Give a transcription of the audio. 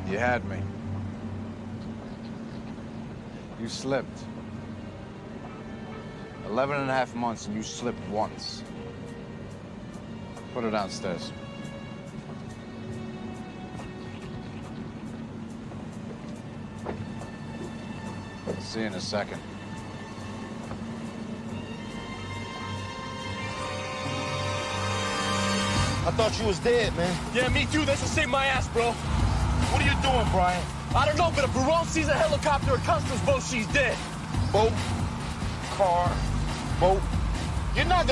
You had me. You slipped. 11.5 months and you slipped once. Put her downstairs. See you in a second. I thought you was dead, man. Yeah, me too. They should save my ass, bro. What are you doing, Brian? I don't know, but if Barone sees a helicopter or customs boat, she's dead. Boat, car, boat. You're not gonna